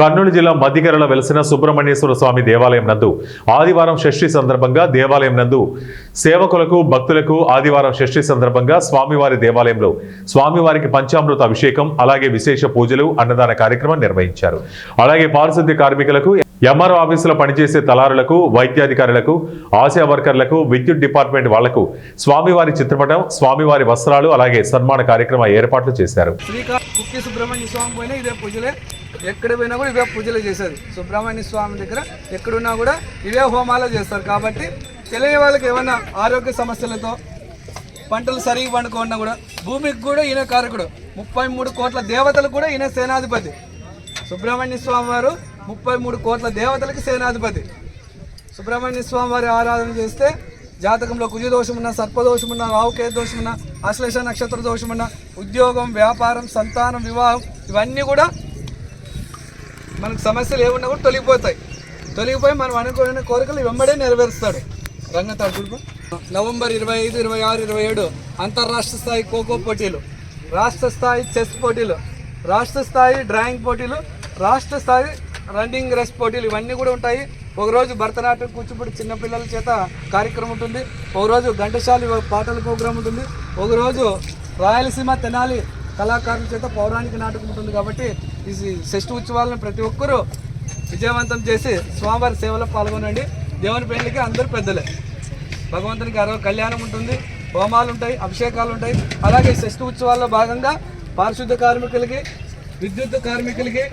కర్నూలు జిల్లా మధ్యకెరలో వెలిసిన సుబ్రహ్మణ్యేశ్వర స్వామి దేవాలయం నందు ఆదివారం షష్ఠి సందర్భంగా దేవాలయం నందు సేవకులకు భక్తులకు ఆదివారం షష్ఠి సందర్భంగా స్వామివారి దేవాలయంలో స్వామివారికి పంచామృత అభిషేకం అలాగే విశేష పూజలు అన్నదాన కార్యక్రమం నిర్వహించారు. అలాగే పారిశుద్ధ్య కార్మికులకు ఎంఆర్ఓ ఆఫీసులో పనిచేసే తలారులకు వైద్యాధికారులకు ఆశా వర్కర్లకు విద్యుత్ డిపార్ట్మెంట్ వాళ్లకు స్వామివారి చిత్రపటం స్వామివారి వస్త్రాలు అలాగే సన్మాన కార్యక్రమ ఏర్పాట్లు చేశారు. సుబ్రహ్మణ్య స్వామి పోయినా ఇదే పూజలే, ఎక్కడ పోయినా కూడా ఇవే పూజలు చేసేది. సుబ్రహ్మణ్య స్వామి దగ్గర ఎక్కడున్నా కూడా ఇవే హోమాలు చేస్తారు. కాబట్టి తెలియని వాళ్ళకి ఏమైనా ఆరోగ్య సమస్యలతో పంటలు సరిగ్గా పండుకున్నా కూడా భూమికి కూడా ఈయన కారకుడు. 33 కోట్ల దేవతలకు కూడా ఈయన సేనాధిపతి. సుబ్రహ్మణ్య స్వామి వారు 33 కోట్ల దేవతలకి సేనాధిపతి. సుబ్రహ్మణ్య స్వామి వారి ఆరాధన చేస్తే జాతకంలో కుజదోషమున్నా, సర్పదోషమున్నా, రావుకేతు దోషమున్నా, ఆశ్లేష నక్షత్ర దోషమున్నా, ఉద్యోగం, వ్యాపారం, సంతానం, వివాహం ఇవన్నీ కూడా మనకు సమస్యలు ఏమున్నా కూడా తొలగిపోయి మనం అనుకునే కోరికలు వెంబడే నెరవేరుస్తాడు. రంగతాడు నవంబర్ 25, 26, 27 అంతర్రాష్ట్ర స్థాయి ఖోఖో పోటీలు, రాష్ట్ర స్థాయి చెస్ పోటీలు, రాష్ట్ర స్థాయి డ్రాయింగ్ పోటీలు, రాష్ట్ర స్థాయి రన్నింగ్ రేస్ పోటీలు ఇవన్నీ కూడా ఉంటాయి. ఒకరోజు భరతనాట్యం, కూచిపూడి చిన్నపిల్లల చేత కార్యక్రమం ఉంటుంది. ఒకరోజు ఘంటసాలి పాటల ప్రోగ్రాం ఉంటుంది. ఒకరోజు రాయలసీమ తెనాలి కళాకారుల చేత పౌరాణిక నాటకం ఉంటుంది. కాబట్టి ఈ షష్ఠి ఉత్సవాలను ప్రతి ఒక్కరూ విజయవంతం చేసి స్వామివారి సేవలో పాల్గొనండి. దేవుని పెళ్లికి అందరూ పెద్దలే. భగవంతునికి కళ్యాణం ఉంటుంది, హోమాలు ఉంటాయి, అభిషేకాలు ఉంటాయి. అలాగే షష్ఠి ఉత్సవాల్లో భాగంగా పారిశుద్ధ కార్మికులకి, విద్యుత్ కార్మికులకి,